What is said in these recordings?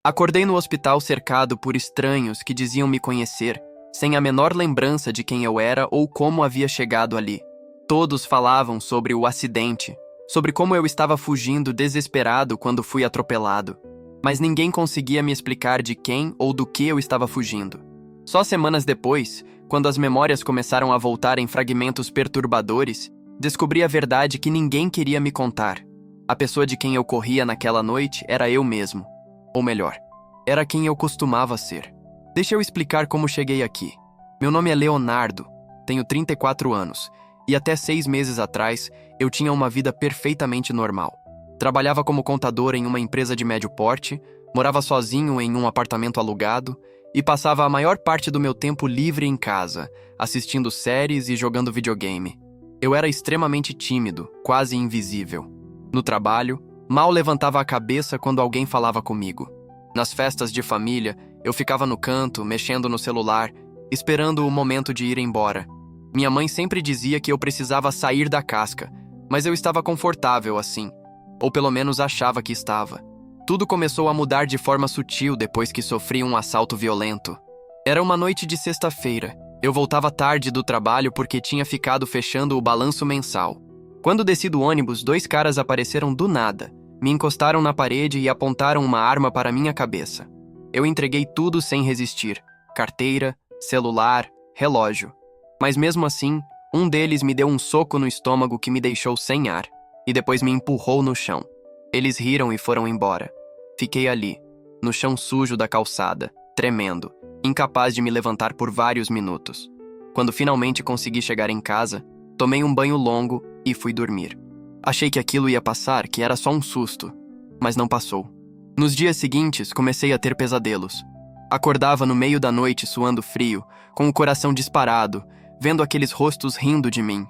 Acordei no hospital cercado por estranhos que diziam me conhecer, sem a menor lembrança de quem eu era ou como havia chegado ali. Todos falavam sobre o acidente, sobre como eu estava fugindo desesperado quando fui atropelado, mas ninguém conseguia me explicar de quem ou do que eu estava fugindo. Só semanas depois, quando as memórias começaram a voltar em fragmentos perturbadores, descobri a verdade que ninguém queria me contar. A pessoa de quem eu corria naquela noite era eu mesmo. Ou melhor, era quem eu costumava ser. Deixa eu explicar como cheguei aqui. Meu nome é Leonardo, tenho 34 anos, e até 6 meses atrás eu tinha uma vida perfeitamente normal. Trabalhava como contador em uma empresa de médio porte, morava sozinho em um apartamento alugado e passava a maior parte do meu tempo livre em casa, assistindo séries e jogando videogame. Eu era extremamente tímido, quase invisível. No trabalho, mal levantava a cabeça quando alguém falava comigo. Nas festas de família, eu ficava no canto, mexendo no celular, esperando o momento de ir embora. Minha mãe sempre dizia que eu precisava sair da casca, mas eu estava confortável assim, ou pelo menos achava que estava. Tudo começou a mudar de forma sutil depois que sofri um assalto violento. Era uma noite de sexta-feira. Eu voltava tarde do trabalho porque tinha ficado fechando o balanço mensal. Quando desci do ônibus, 2 caras apareceram do nada. Me encostaram na parede e apontaram uma arma para minha cabeça. Eu entreguei tudo sem resistir: carteira, celular, relógio. Mas mesmo assim, um deles me deu um soco no estômago que me deixou sem ar, e depois me empurrou no chão. Eles riram e foram embora. Fiquei ali, no chão sujo da calçada, tremendo, incapaz de me levantar por vários minutos. Quando finalmente consegui chegar em casa, tomei um banho longo e fui dormir. Achei que aquilo ia passar, que era só um susto, mas não passou. Nos dias seguintes, comecei a ter pesadelos. Acordava no meio da noite suando frio, com o coração disparado, vendo aqueles rostos rindo de mim.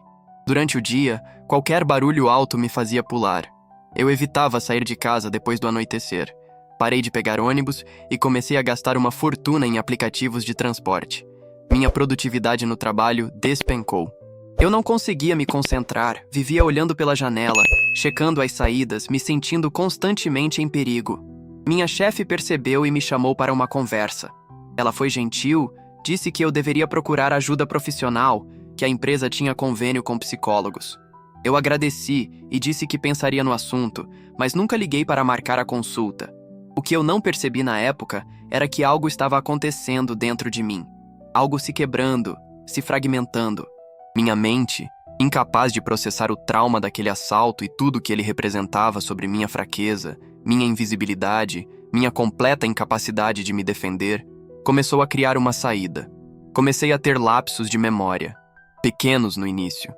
Durante o dia, qualquer barulho alto me fazia pular. Eu evitava sair de casa depois do anoitecer. Parei de pegar ônibus e comecei a gastar uma fortuna em aplicativos de transporte. Minha produtividade no trabalho despencou. Eu não conseguia me concentrar, vivia olhando pela janela, checando as saídas, me sentindo constantemente em perigo. Minha chefe percebeu e me chamou para uma conversa. Ela foi gentil, disse que eu deveria procurar ajuda profissional, que a empresa tinha convênio com psicólogos. Eu agradeci e disse que pensaria no assunto, mas nunca liguei para marcar a consulta. O que eu não percebi na época era que algo estava acontecendo dentro de mim. Algo se quebrando, se fragmentando. Minha mente, incapaz de processar o trauma daquele assalto e tudo que ele representava sobre minha fraqueza, minha invisibilidade, minha completa incapacidade de me defender, começou a criar uma saída. Comecei a ter lapsos de memória, pequenos no início.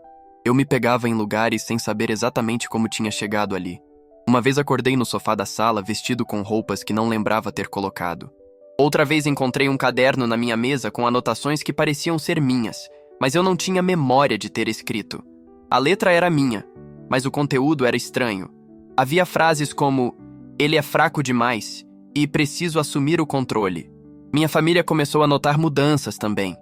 Eu me pegava em lugares sem saber exatamente como tinha chegado ali. Uma vez acordei no sofá da sala vestido com roupas que não lembrava ter colocado. Outra vez encontrei um caderno na minha mesa com anotações que pareciam ser minhas, mas eu não tinha memória de ter escrito. A letra era minha, mas o conteúdo era estranho. Havia frases como: "Ele é fraco demais" e "preciso assumir o controle". Minha família começou a notar mudanças também.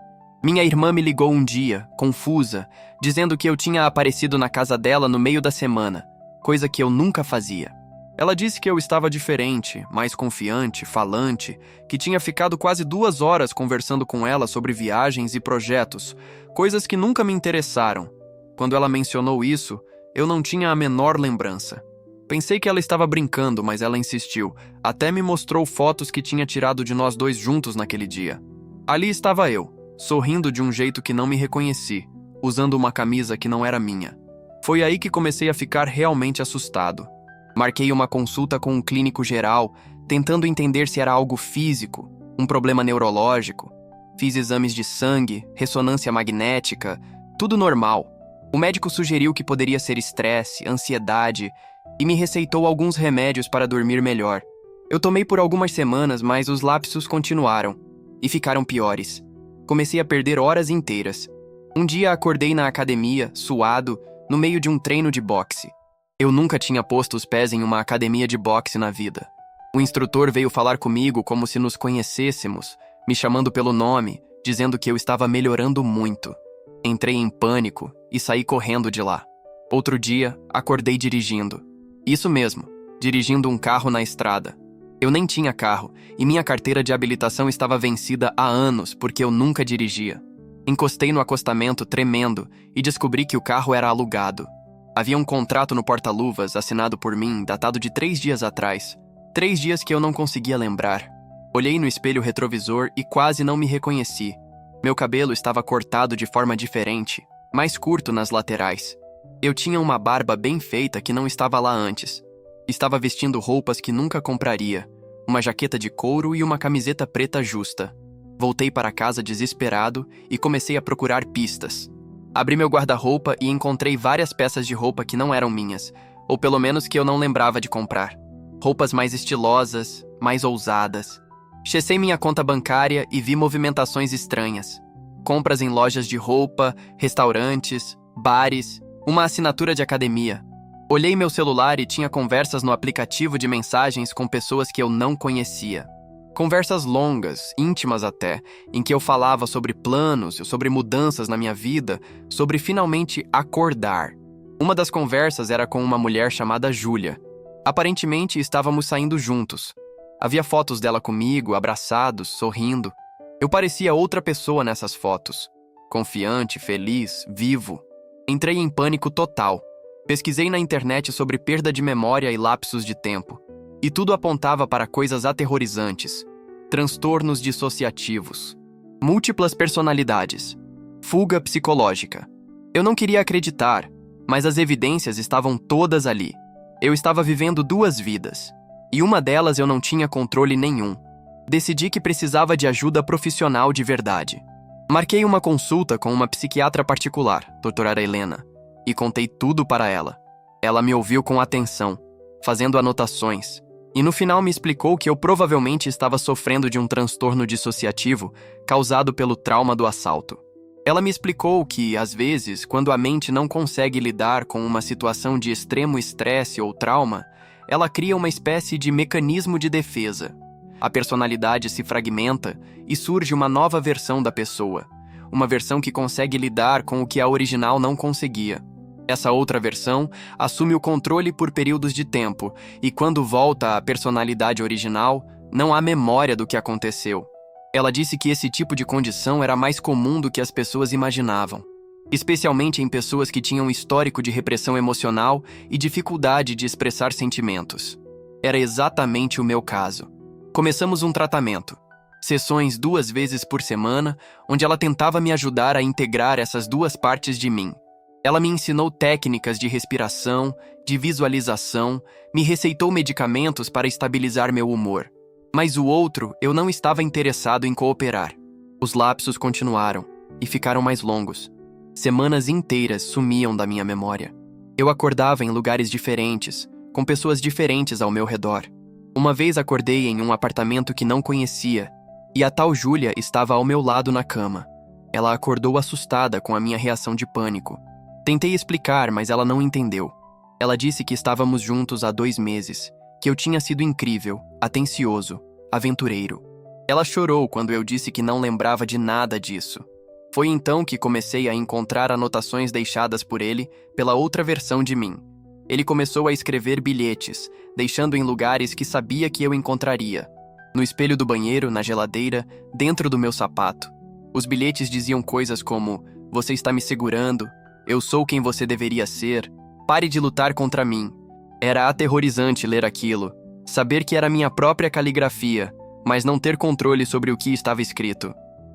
Minha irmã me ligou um dia, confusa, dizendo que eu tinha aparecido na casa dela no meio da semana, coisa que eu nunca fazia. Ela disse que eu estava diferente, mais confiante, falante, que tinha ficado quase 2 horas conversando com ela sobre viagens e projetos, coisas que nunca me interessaram. Quando ela mencionou isso, eu não tinha a menor lembrança. Pensei que ela estava brincando, mas ela insistiu. Até me mostrou fotos que tinha tirado de nós 2 juntos naquele dia. Ali estava eu, sorrindo de um jeito que não me reconheci, usando uma camisa que não era minha. Foi aí que comecei a ficar realmente assustado. Marquei uma consulta com um clínico geral, tentando entender se era algo físico, um problema neurológico. Fiz exames de sangue, ressonância magnética, tudo normal. O médico sugeriu que poderia ser estresse, ansiedade, e me receitou alguns remédios para dormir melhor. Eu tomei por algumas semanas, mas os lapsos continuaram, e ficaram piores. Comecei a perder horas inteiras. Um dia acordei na academia, suado, no meio de um treino de boxe. Eu nunca tinha posto os pés em uma academia de boxe na vida. O instrutor veio falar comigo como se nos conhecêssemos, me chamando pelo nome, dizendo que eu estava melhorando muito. Entrei em pânico e saí correndo de lá. Outro dia, acordei dirigindo. Isso mesmo, dirigindo um carro na estrada. Eu nem tinha carro, e minha carteira de habilitação estava vencida há anos porque eu nunca dirigia. Encostei no acostamento tremendo e descobri que o carro era alugado. Havia um contrato no porta-luvas assinado por mim, datado de 3 dias atrás. 3 dias que eu não conseguia lembrar. Olhei no espelho retrovisor e quase não me reconheci. Meu cabelo estava cortado de forma diferente, mais curto nas laterais. Eu tinha uma barba bem feita que não estava lá antes. Estava vestindo roupas que nunca compraria, uma jaqueta de couro e uma camiseta preta justa. Voltei para casa desesperado e comecei a procurar pistas. Abri meu guarda-roupa e encontrei várias peças de roupa que não eram minhas, ou pelo menos que eu não lembrava de comprar. Roupas mais estilosas, mais ousadas. Checei minha conta bancária e vi movimentações estranhas. Compras em lojas de roupa, restaurantes, bares, uma assinatura de academia. Olhei meu celular e tinha conversas no aplicativo de mensagens com pessoas que eu não conhecia. Conversas longas, íntimas até, em que eu falava sobre planos, sobre mudanças na minha vida, sobre finalmente acordar. Uma das conversas era com uma mulher chamada Júlia. Aparentemente estávamos saindo juntos. Havia fotos dela comigo, abraçados, sorrindo. Eu parecia outra pessoa nessas fotos. Confiante, feliz, vivo. Entrei em pânico total. Pesquisei na internet sobre perda de memória e lapsos de tempo. E tudo apontava para coisas aterrorizantes. Transtornos dissociativos. Múltiplas personalidades. Fuga psicológica. Eu não queria acreditar, mas as evidências estavam todas ali. Eu estava vivendo 2 vidas. E uma delas eu não tinha controle nenhum. Decidi que precisava de ajuda profissional de verdade. Marquei uma consulta com uma psiquiatra particular, doutora Helena, e contei tudo para ela. Ela me ouviu com atenção, fazendo anotações, e no final me explicou que eu provavelmente estava sofrendo de um transtorno dissociativo causado pelo trauma do assalto. Ela me explicou que, às vezes, quando a mente não consegue lidar com uma situação de extremo estresse ou trauma, ela cria uma espécie de mecanismo de defesa. A personalidade se fragmenta e surge uma nova versão da pessoa, uma versão que consegue lidar com o que a original não conseguia. Essa outra versão assume o controle por períodos de tempo e, quando volta à personalidade original, não há memória do que aconteceu. Ela disse que esse tipo de condição era mais comum do que as pessoas imaginavam, especialmente em pessoas que tinham histórico de repressão emocional e dificuldade de expressar sentimentos. Era exatamente o meu caso. Começamos um tratamento. Sessões 2 vezes por semana, onde ela tentava me ajudar a integrar essas 2 partes de mim. Ela me ensinou técnicas de respiração, de visualização, me receitou medicamentos para estabilizar meu humor. Mas o outro, eu não estava interessado em cooperar. Os lapsos continuaram e ficaram mais longos. Semanas inteiras sumiam da minha memória. Eu acordava em lugares diferentes, com pessoas diferentes ao meu redor. Uma vez acordei em um apartamento que não conhecia, e a tal Júlia estava ao meu lado na cama. Ela acordou assustada com a minha reação de pânico. Tentei explicar, mas ela não entendeu. Ela disse que estávamos juntos há 2 meses, que eu tinha sido incrível, atencioso, aventureiro. Ela chorou quando eu disse que não lembrava de nada disso. Foi então que comecei a encontrar anotações deixadas por ele pela outra versão de mim. Ele começou a escrever bilhetes, deixando em lugares que sabia que eu encontraria. No espelho do banheiro, na geladeira, dentro do meu sapato. Os bilhetes diziam coisas como: "Você está me segurando", "Eu sou quem você deveria ser", "Pare de lutar contra mim". Era aterrorizante ler aquilo, saber que era minha própria caligrafia, mas não ter controle sobre o que estava escrito.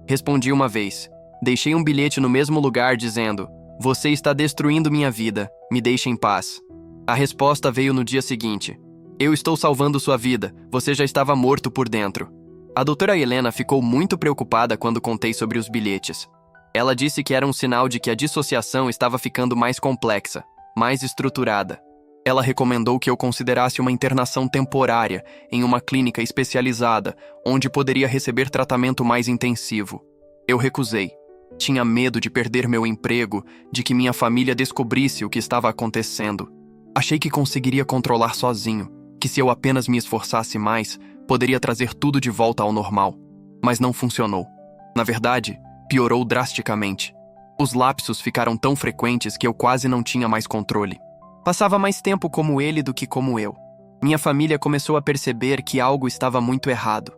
Respondi uma vez. Deixei um bilhete no mesmo lugar dizendo: "Você está destruindo minha vida, me deixe em paz". A resposta veio no dia seguinte: "Eu estou salvando sua vida, você já estava morto por dentro". A doutora Helena ficou muito preocupada quando contei sobre os bilhetes. Ela disse que era um sinal de que a dissociação estava ficando mais complexa, mais estruturada. Ela recomendou que eu considerasse uma internação temporária em uma clínica especializada, onde poderia receber tratamento mais intensivo. Eu recusei. Tinha medo de perder meu emprego, de que minha família descobrisse o que estava acontecendo. Achei que conseguiria controlar sozinho, que se eu apenas me esforçasse mais, poderia trazer tudo de volta ao normal. Mas não funcionou. Na verdade, piorou drasticamente. Os lapsos ficaram tão frequentes que eu quase não tinha mais controle. Passava mais tempo como ele do que como eu. Minha família começou a perceber que algo estava muito errado.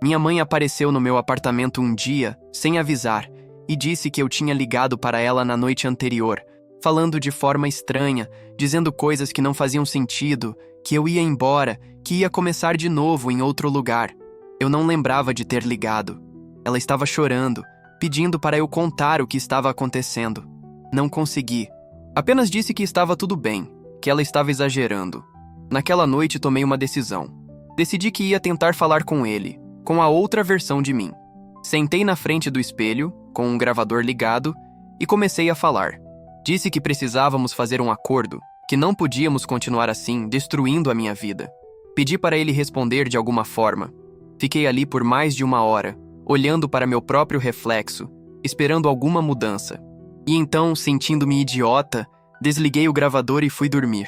Minha mãe apareceu no meu apartamento um dia, sem avisar, e disse que eu tinha ligado para ela na noite anterior, falando de forma estranha, dizendo coisas que não faziam sentido, que eu ia embora, que ia começar de novo em outro lugar. Eu não lembrava de ter ligado. Ela estava chorando, pedindo para eu contar o que estava acontecendo. Não consegui. Apenas disse que estava tudo bem, que ela estava exagerando. Naquela noite tomei uma decisão. Decidi que ia tentar falar com ele, com a outra versão de mim. Sentei na frente do espelho, com um gravador ligado, e comecei a falar. Disse que precisávamos fazer um acordo, que não podíamos continuar assim, destruindo a minha vida. Pedi para ele responder de alguma forma. Fiquei ali por mais de 1 hora, olhando para meu próprio reflexo, esperando alguma mudança. E então, sentindo-me idiota, desliguei o gravador e fui dormir.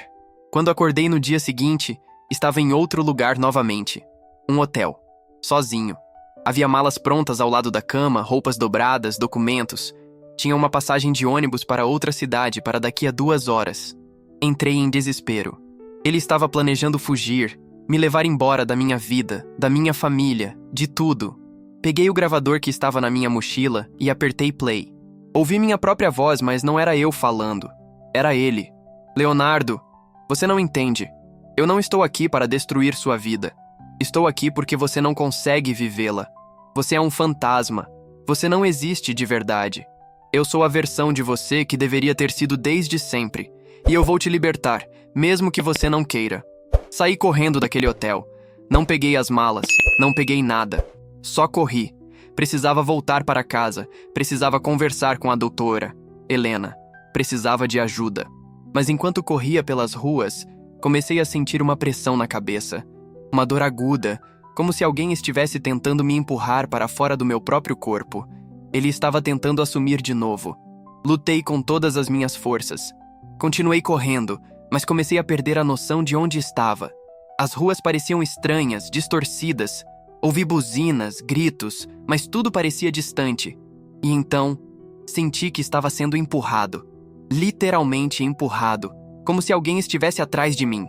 Quando acordei no dia seguinte, estava em outro lugar novamente. Um hotel. Sozinho. Havia malas prontas ao lado da cama, roupas dobradas, documentos. Tinha uma passagem de ônibus para outra cidade para daqui a 2 horas. Entrei em desespero. Ele estava planejando fugir, me levar embora da minha vida, da minha família, de tudo. Peguei o gravador que estava na minha mochila e apertei play. Ouvi minha própria voz, mas não era eu falando. Era ele. Leonardo, você não entende. Eu não estou aqui para destruir sua vida. Estou aqui porque você não consegue vivê-la. Você é um fantasma. Você não existe de verdade. Eu sou a versão de você que deveria ter sido desde sempre. E eu vou te libertar, mesmo que você não queira. Saí correndo daquele hotel. Não peguei as malas, não peguei nada. Só corri. Precisava voltar para casa. Precisava conversar com a doutora, Helena. Precisava de ajuda. Mas enquanto corria pelas ruas, comecei a sentir uma pressão na cabeça. Uma dor aguda, como se alguém estivesse tentando me empurrar para fora do meu próprio corpo. Ele estava tentando assumir de novo. Lutei com todas as minhas forças. Continuei correndo, mas comecei a perder a noção de onde estava. As ruas pareciam estranhas, distorcidas. Ouvi buzinas, gritos, mas tudo parecia distante. E então, senti que estava sendo empurrado. Literalmente empurrado, como se alguém estivesse atrás de mim.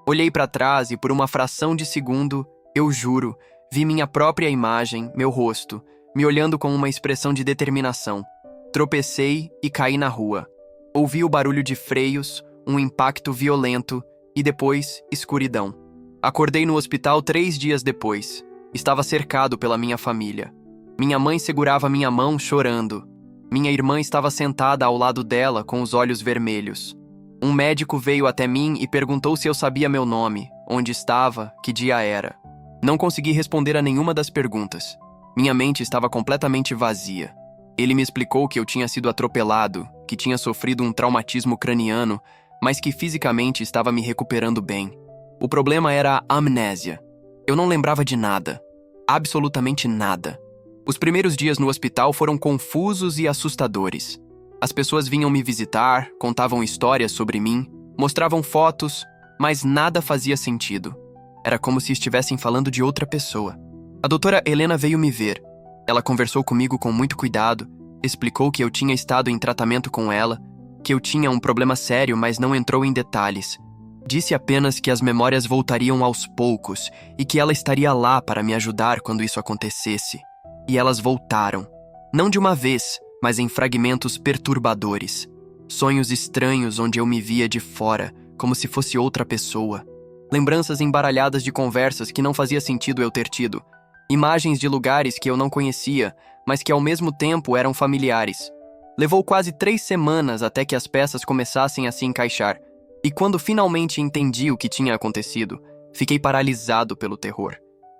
Olhei para trás e por uma fração de segundo, eu juro, vi minha própria imagem, meu rosto, me olhando com uma expressão de determinação. Tropecei e caí na rua. Ouvi o barulho de freios, um impacto violento e depois escuridão. Acordei no hospital 3 dias depois. Estava cercado pela minha família. Minha mãe segurava minha mão chorando. Minha irmã estava sentada ao lado dela com os olhos vermelhos. Um médico veio até mim e perguntou se eu sabia meu nome, onde estava, que dia era. Não consegui responder a nenhuma das perguntas. Minha mente estava completamente vazia. Ele me explicou que eu tinha sido atropelado, que tinha sofrido um traumatismo craniano, mas que fisicamente estava me recuperando bem. O problema era a amnésia. Eu não lembrava de nada. Absolutamente nada. Os primeiros dias no hospital foram confusos e assustadores. As pessoas vinham me visitar, contavam histórias sobre mim, mostravam fotos, mas nada fazia sentido. Era como se estivessem falando de outra pessoa. A doutora Helena veio me ver. Ela conversou comigo com muito cuidado, explicou que eu tinha estado em tratamento com ela, que eu tinha um problema sério, mas não entrou em detalhes. Disse apenas que as memórias voltariam aos poucos e que ela estaria lá para me ajudar quando isso acontecesse. E elas voltaram. Não de uma vez, mas em fragmentos perturbadores. Sonhos estranhos onde eu me via de fora, como se fosse outra pessoa. Lembranças embaralhadas de conversas que não fazia sentido eu ter tido. Imagens de lugares que eu não conhecia, mas que ao mesmo tempo eram familiares. Levou quase 3 semanas até que as peças começassem a se encaixar. E quando finalmente entendi o que tinha acontecido, fiquei paralisado pelo terror.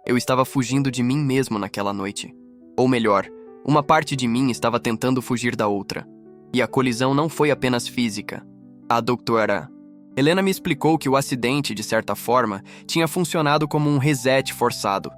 Eu estava fugindo de mim mesmo naquela noite. Ou melhor, uma parte de mim estava tentando fugir da outra. E a colisão não foi apenas física. A doutora Helena me explicou que o acidente, de certa forma, tinha funcionado como um reset forçado.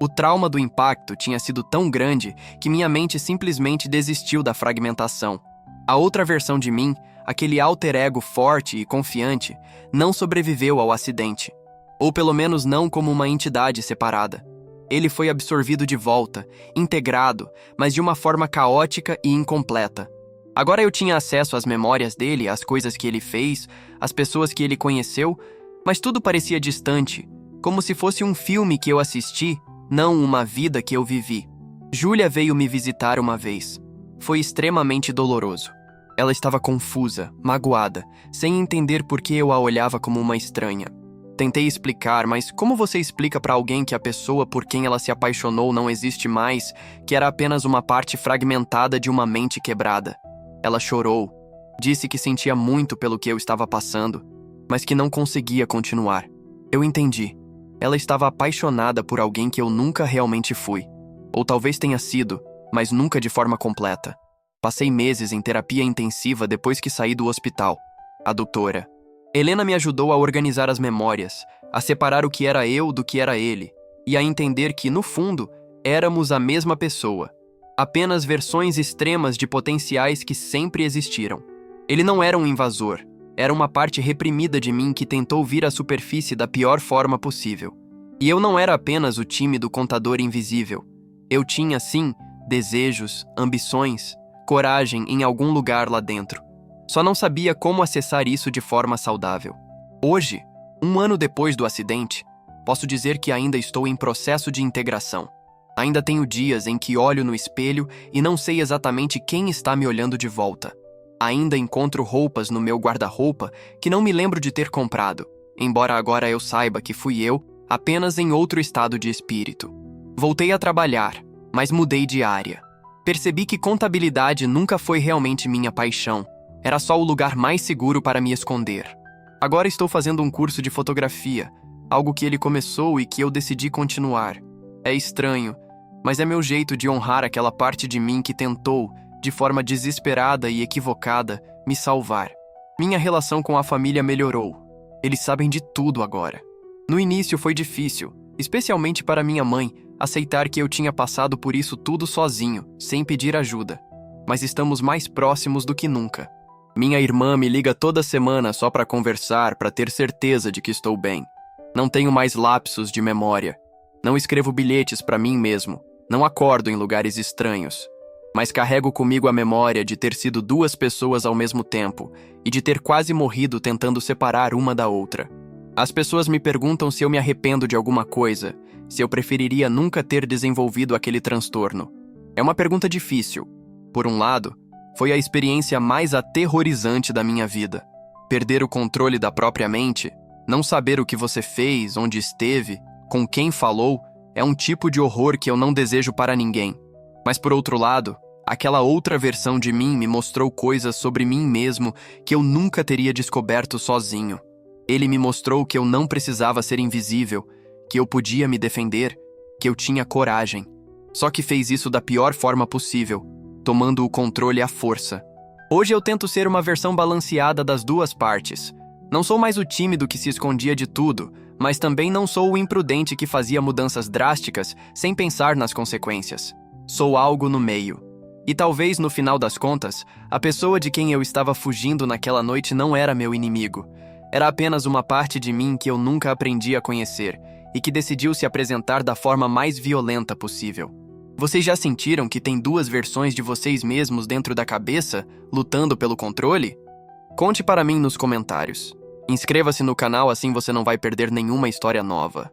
O trauma do impacto tinha sido tão grande que minha mente simplesmente desistiu da fragmentação. A outra versão de mim, aquele alter ego forte e confiante, não sobreviveu ao acidente. Ou pelo menos não como uma entidade separada. Ele foi absorvido de volta, integrado, mas de uma forma caótica e incompleta. Agora eu tinha acesso às memórias dele, às coisas que ele fez, às pessoas que ele conheceu, mas tudo parecia distante, como se fosse um filme que eu assisti, não uma vida que eu vivi. Júlia veio me visitar uma vez. Foi extremamente doloroso. Ela estava confusa, magoada, sem entender por que eu a olhava como uma estranha. Tentei explicar, mas como você explica para alguém que a pessoa por quem ela se apaixonou não existe mais, que era apenas uma parte fragmentada de uma mente quebrada? Ela chorou, disse que sentia muito pelo que eu estava passando, mas que não conseguia continuar. Eu entendi. Ela estava apaixonada por alguém que eu nunca realmente fui. Ou talvez tenha sido, mas nunca de forma completa. Passei meses em terapia intensiva depois que saí do hospital. A doutora Helena me ajudou a organizar as memórias, a separar o que era eu do que era ele, e a entender que, no fundo, éramos a mesma pessoa. Apenas versões extremas de potenciais que sempre existiram. Ele não era um invasor, era uma parte reprimida de mim que tentou vir à superfície da pior forma possível. E eu não era apenas o tímido contador invisível. Eu tinha, sim, desejos, ambições, coragem em algum lugar lá dentro. Só não sabia como acessar isso de forma saudável. Hoje, 1 ano depois do acidente, posso dizer que ainda estou em processo de integração. Ainda tenho dias em que olho no espelho e não sei exatamente quem está me olhando de volta. Ainda encontro roupas no meu guarda-roupa que não me lembro de ter comprado, embora agora eu saiba que fui eu, apenas em outro estado de espírito. Voltei a trabalhar, mas mudei de área. Percebi que contabilidade nunca foi realmente minha paixão. Era só o lugar mais seguro para me esconder. Agora estou fazendo um curso de fotografia, algo que ele começou e que eu decidi continuar. É estranho, mas é meu jeito de honrar aquela parte de mim que tentou, de forma desesperada e equivocada, me salvar. Minha relação com a família melhorou. Eles sabem de tudo agora. No início foi difícil, especialmente para minha mãe, aceitar que eu tinha passado por isso tudo sozinho, sem pedir ajuda. Mas estamos mais próximos do que nunca. Minha irmã me liga toda semana só para conversar, para ter certeza de que estou bem. Não tenho mais lapsos de memória. Não escrevo bilhetes para mim mesmo. Não acordo em lugares estranhos. Mas carrego comigo a memória de ter sido 2 pessoas ao mesmo tempo e de ter quase morrido tentando separar uma da outra. As pessoas me perguntam se eu me arrependo de alguma coisa, se eu preferiria nunca ter desenvolvido aquele transtorno. É uma pergunta difícil. Por um lado, foi a experiência mais aterrorizante da minha vida. Perder o controle da própria mente, não saber o que você fez, onde esteve, com quem falou, é um tipo de horror que eu não desejo para ninguém. Mas por outro lado, aquela outra versão de mim me mostrou coisas sobre mim mesmo que eu nunca teria descoberto sozinho. Ele me mostrou que eu não precisava ser invisível, que eu podia me defender, que eu tinha coragem. Só que fez isso da pior forma possível, tomando o controle à força. Hoje eu tento ser uma versão balanceada das 2 partes. Não sou mais o tímido que se escondia de tudo, mas também não sou o imprudente que fazia mudanças drásticas sem pensar nas consequências. Sou algo no meio. E talvez, no final das contas, a pessoa de quem eu estava fugindo naquela noite não era meu inimigo. Era apenas uma parte de mim que eu nunca aprendi a conhecer e que decidiu se apresentar da forma mais violenta possível. Vocês já sentiram que tem 2 versões de vocês mesmos dentro da cabeça, lutando pelo controle? Conte para mim nos comentários. Inscreva-se no canal, assim você não vai perder nenhuma história nova.